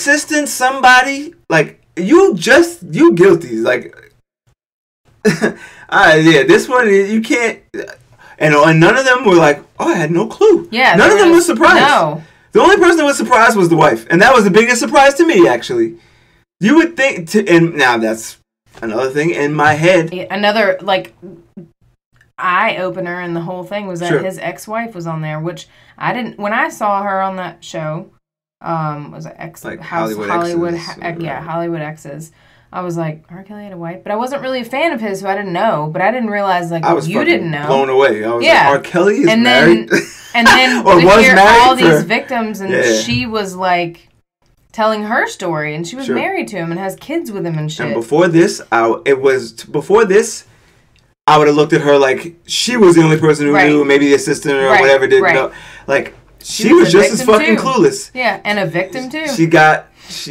assisting somebody, like, you guilty. Like, yeah, this one, you can't, and none of them were like, oh, I had no clue. Yeah. None of them was surprised. No. The only person that was surprised was the wife. And that was the biggest surprise to me, actually. You would think, and now that's another thing in my head. Another, like, eye-opener in the whole thing was that his ex-wife was on there, which I didn't, when I saw her on that show, was it Hollywood Exes, I was like, R. Kelly had a wife, but I wasn't really a fan of his, so I didn't know, but I didn't realize, like, you didn't know. Blown away. I was like, R. Kelly is married? And then or to was hear married all these victims, and she was, like, telling her story, and she was married to him and has kids with him and shit. And before this, I would have looked at her like she was the only person who knew, maybe the assistant or whatever didn't know. Like, she was just as fucking clueless. Yeah, and a victim too.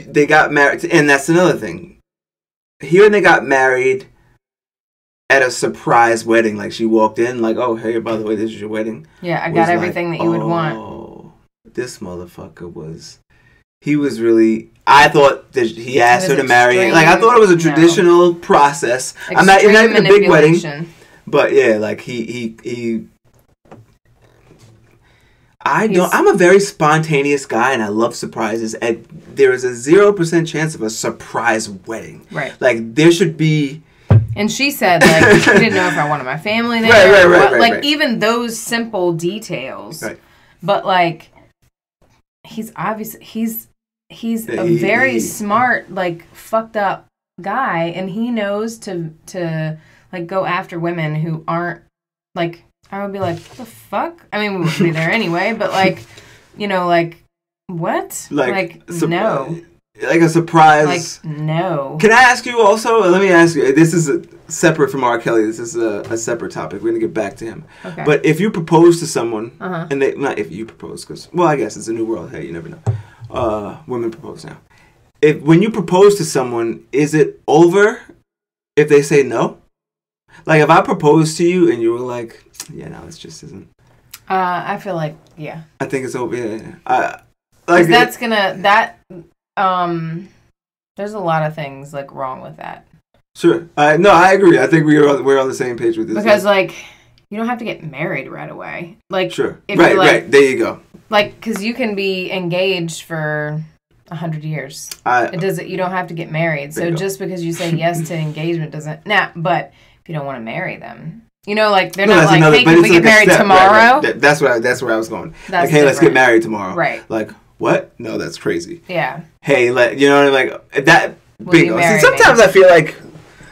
They got married, and that's another thing. Here they got married at a surprise wedding. Like, she walked in, like, oh, hey, by the way, this is your wedding. Yeah, I got everything that you would want. Oh, this motherfucker was... He was really... I thought that he asked her to marry... Like, I thought it was a traditional process. I'm not even a big wedding. But, yeah, like, I'm a very spontaneous guy, and I love surprises. And there is a 0% chance of a surprise wedding. Right. Like, there should be... And she said, like, she didn't know if I wanted my family there. Right. Even those simple details. Right. Like, he's a very smart, like, fucked up guy, and he knows to like, go after women who aren't, like, I would be like, what the fuck? I mean, we wouldn't be there anyway, but, like, you know, like, what? Like no. Like a surprise. Like, no. Can I ask you also, let me ask you, this is separate from R. Kelly, this is a separate topic, we're going to get back to him. Okay. But if you propose to someone, and not if you propose, because, well, I guess it's a new world, hey, you never know. Women propose now. When you propose to someone, is it over if they say no? Like, if I propose to you and you were like, yeah, no, this just isn't. I feel like, yeah. I think it's over. Yeah. There's a lot of things, like, wrong with that. Sure. No, I agree. I think we're on the same page with this. Because, like, you don't have to get married right away. Like, sure. Right. There you go. Like, because you can be engaged for 100 years. You don't have to get married. So just because you say yes to engagement doesn't... but if you don't want to marry them... You know, like, they're not like, hey, can we get married tomorrow? Right. That's where I was going. That's like, hey, let's get married tomorrow. Right. Like, what? No, that's crazy. Yeah. Hey, you know what I mean? Like, that... bingo. See, sometimes I feel like...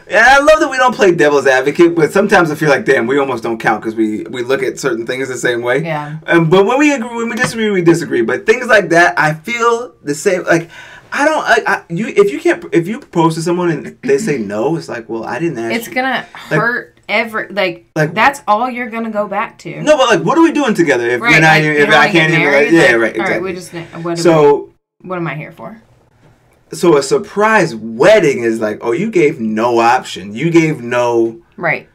And I love that we don't play devil's advocate, but sometimes I feel like, damn, we almost don't count because we look at certain things the same way. Yeah. But when we disagree, we disagree. But things like that, I feel the same. Like, if you propose to someone and they say no, it's like, well, I didn't ask. It's gonna hurt like that's all you're gonna go back to. No, but like, what are we doing together if we're not? If I can't even. Like, yeah, right. Exactly. All right, we just. What am I here for? So a surprise wedding is like, oh, you gave no option. You gave no... Right.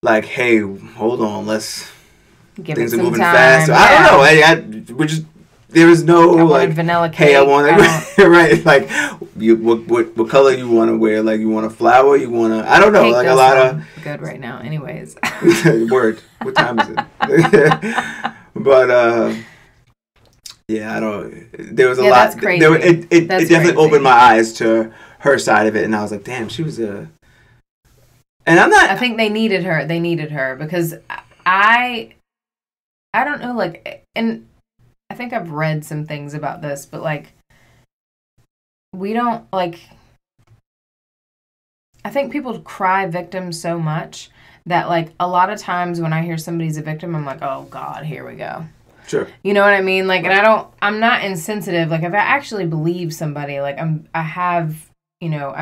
Like, hey, hold on, let's... Things are moving fast. Yeah. I don't know. There is no, I like... vanilla cake. Hey, I want it... right. Like, what color you want to wear? Like, you want a flower? You want to... I don't know. Cake like, a lot of... good right now. Anyways. Word. What time is it? But, yeah, I don't... There was a lot... That's crazy. It definitely opened my eyes to her side of it, and I was like, damn, she was a... And I'm not... I think they needed her. They needed her because I don't know, like... And I think I've read some things about this, but, like... We don't, like... I think people cry victim so much that, like, a lot of times when I hear somebody's a victim, I'm like, oh, God, here we go. Sure. You know what I mean? Like, and I'm not insensitive. Like, if I actually believe somebody, like, I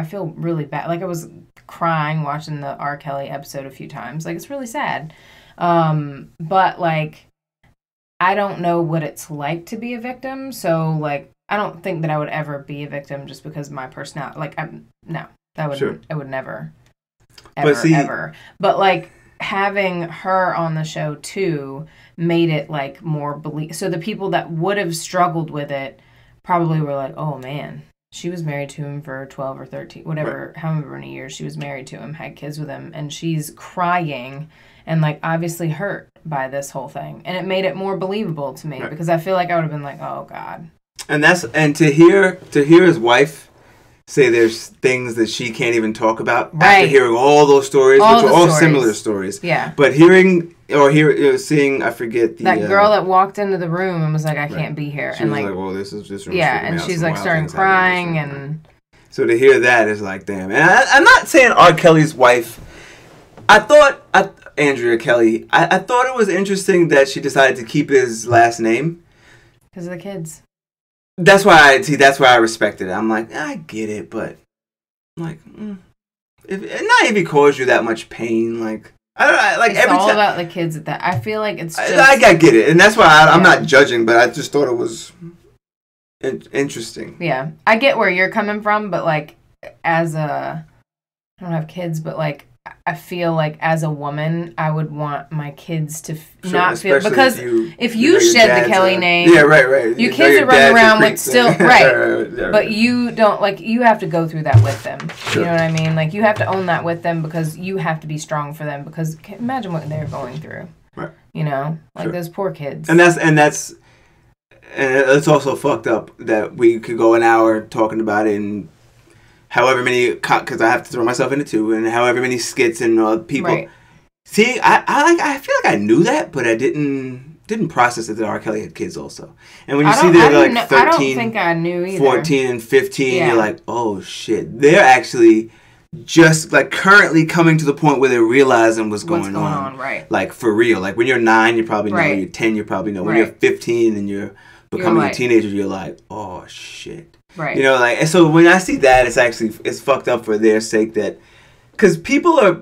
feel really bad. Like, I was crying watching the R. Kelly episode a few times. Like, it's really sad. But, like, I don't know what it's like to be a victim. So, like, I don't think that I would ever be a victim just because my personality, like, I would never, ever. But, like, having her on the show, too, made it, like, more so the people that would have struggled with it probably were like, oh, man, she was married to him for 12 or 13, whatever, however many years she was married to him, had kids with him, and she's crying and, like, obviously hurt by this whole thing. And it made it more believable to me because I feel like I would have been like, oh, God. And to hear his wife say there's things that she can't even talk about after hearing all those stories, which are all similar stories. Yeah. But seeing, I forget that girl that walked into the room and was like, I can't be here. She was like, well, this is just and she's like starting crying and so to hear that is like, damn. And I'm not saying R. Kelly's wife. Andrea Kelly. I thought it was interesting that she decided to keep his last name because of the kids. That's why I respected it. I'm like, I get it, but I'm like, not if he caused you that much pain, like it's all about the kids at that. I feel like it's just... I get it, and that's why I'm not judging, but I just thought it was interesting. Yeah, I get where you're coming from, but like I don't have kids, but like I feel like as a woman, I would want my kids to not feel because if you shed the Kelly name, right, your kids are running around with still but you don't like you have to go through that with them. You know what I mean? Like you have to own that with them because you have to be strong for them because imagine what they're going through. Right. You know, like those poor kids. And it's also fucked up that we could go an hour talking about it and. However many, because I have to throw myself into two, and however many skits and people. Right. See, I feel like I knew that, but I didn't process it that R. Kelly had kids also. And when you see they're like 13, I don't think I knew either. 14 and 15, you're like, oh shit, they're actually just like currently coming to the point where they're realizing what's going on. Right? Like for real. Like when you're 9, you probably know. When you're 10, you probably know. When you're 15 and you're becoming a teenager, you're like, oh shit. Right. You know, like, and so when I see that, it's fucked up for their sake that, because people are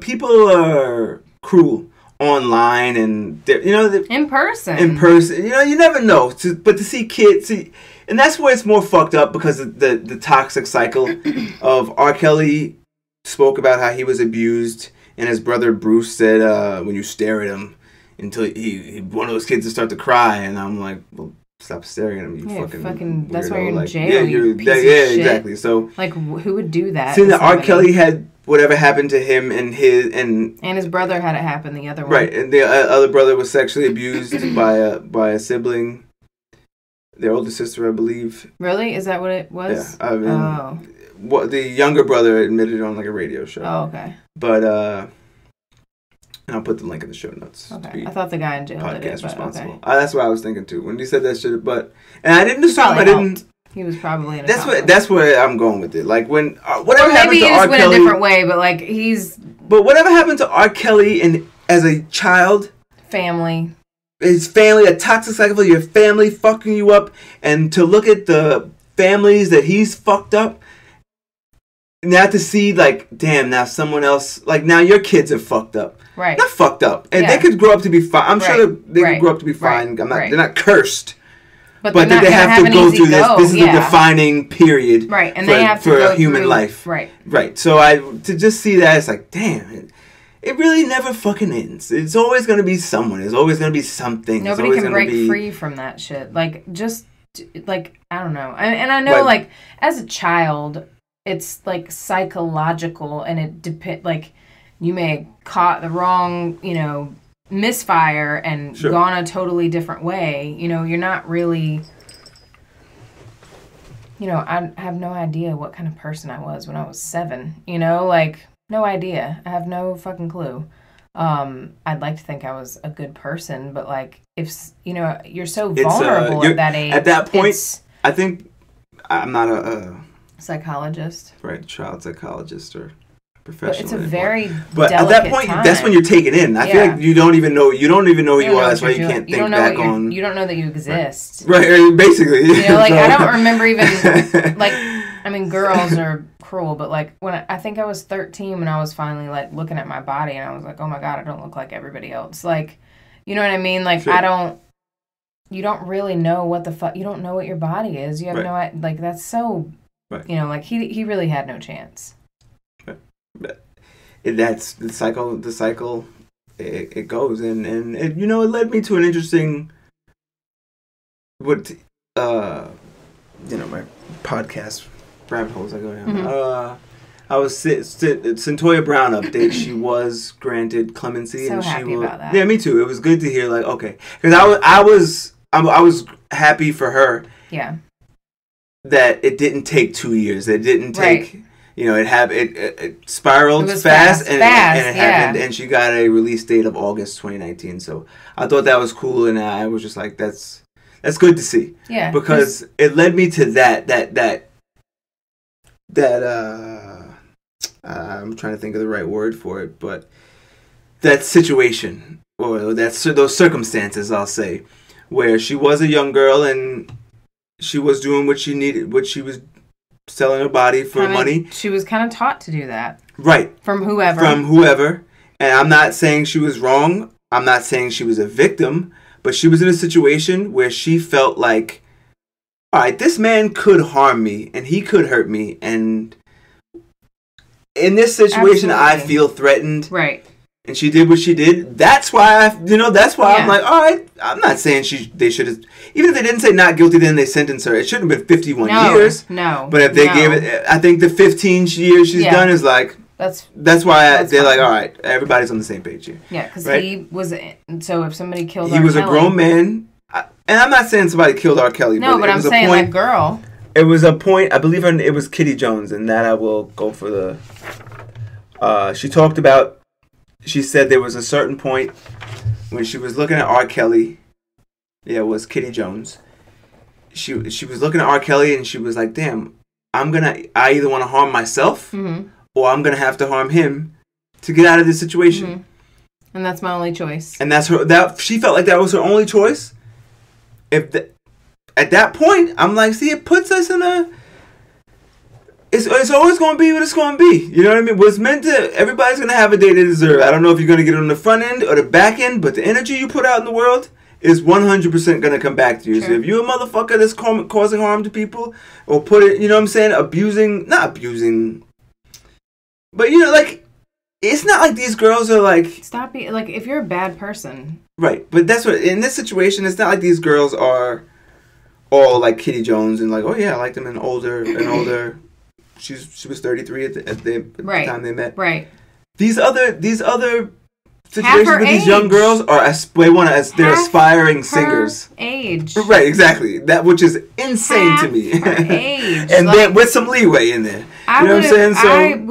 cruel online and in person. You know, you never know. But to see kids, and that's where it's more fucked up because of the toxic cycle of R. Kelly spoke about how he was abused, and his brother Bruce said when you stare at him until he one of those kids to start to cry, and I'm like, well. Stop staring at him, you fucking that's why you're in like, jail. Exactly. So, like, who would do that? Seeing that R. Kelly had whatever happened to him and his brother had it happen. The other one, right? And the other brother was sexually abused by a sibling, their older sister, I believe. Really? Is that what it was? Yeah. I mean, what the younger brother admitted on like a radio show. Oh, okay. But and I'll put the link in the show notes. Okay. I thought the guy in jail did it, responsible. Okay. That's what I was thinking too when you said that shit. And I didn't assume. He was probably in a that's where I'm going with it. Like when whatever happened to R. Kelly. Maybe he just went a different way, but like he's. But whatever happened to R. Kelly and as a child. Family. His family, a toxic cycle, your family fucking you up, and to look at the families that he's fucked up. Now to see, like, damn, now someone else, like, now your kids are fucked up. Right. Not fucked up. And they could grow up to be fine. I'm sure they could grow up to be fine. They're not cursed. But that they have to go through this. This is a defining period for a human life. Right. Right. So to just see that, it's like, damn, it really never fucking ends. It's always going to be someone. There's always going to be something. Nobody can break free from that shit. Like, just, like, I don't know. And I know, like, as a child... It's like psychological, and it depends. Like you may have caught the wrong, misfire and gone a totally different way. You're not really. I have no idea what kind of person I was when I was 7. Like no idea. I have no fucking clue. I'd like to think I was a good person, but like if you're so vulnerable at that age. At that point, I think I'm not a psychologist, right? Child psychologist or professional. But it's a very but at that point, that's when you're taken in. I feel like you don't even know who you are. That's why you can't think back on. You don't know that you exist. Right, basically. Like I don't remember even like. I mean, girls are cruel, but like when I think I was 13 when I was finally like looking at my body and I was like, oh my god, I don't look like everybody else. Like, you know what I mean? Like you don't really know what the fuck. You don't know what your body is. You have no idea. Like that's so. Right. Like he really had no chance. But that's the cycle. The cycle, it goes, and it led me to an interesting. My podcast rabbit holes I go down. I was Centoya Brown update. She was granted clemency, So and happy about that. Yeah, me too. It was good to hear. Like, okay, because I was happy for her. Yeah. That it didn't take 2 years. It didn't take. Right. It spiraled fast, and it happened, and she got a release date of August 2019. So I thought that was cool, and I was just like, that's good to see. Yeah. Because it led me to that I'm trying to think of the right word for it, but that situation or those circumstances, I'll say, where she was a young girl and she was doing what she needed, what she was selling her body for money. She was kind of taught to do that. Right. From whoever. And I'm not saying she was wrong. I'm not saying she was a victim, but she was in a situation where she felt like, all right, this man could harm me and he could hurt me, and in this situation, I feel threatened. Right. And she did what she did. That's why I'm like, all right, I'm not saying they should have, even if they didn't say not guilty, then they sentenced her. It shouldn't have been 51 years. No. But if they gave it, I think the 15 years she's done is like, that's why they're like, all right, everybody's on the same page here. Yeah, because he was, so if somebody killed R. Kelly. He was a grown man. And I'm not saying somebody killed R. Kelly. No, but I'm saying that girl. It was a point, I believe it was Kitty Jones, and that I will go for the... she talked about, she said there was a certain point when she was looking at R. Kelly. Yeah, it was Kitty Jones. She was looking at R. Kelly and she was like, damn, I either want to harm myself or I'm going to have to harm him to get out of this situation. Mm-hmm. And that's my only choice. And she felt like that was her only choice. At that point, I'm like, see, it puts us in a... It's always going to be what it's going to be. You know what I mean? What's meant to... Everybody's going to have a day they deserve. I don't know if you're going to get it on the front end or the back end, but the energy you put out in the world is 100% going to come back to you. Sure. So if you're a motherfucker that's causing harm to people, or put it, you know what I'm saying, not abusing, but, you know, like, it's not like these girls are like... Stop being... Like, if you're a bad person... Right, but that's what... In this situation, it's not like these girls are all like Kitty Jones and like, oh yeah, I liked him and older... She was 33 at the time they met. Right. These other situations with these young girls are they're aspiring singers. Age. Right, exactly. That which is insane to me. Her age. And then with some leeway in there. You know what I'm saying? So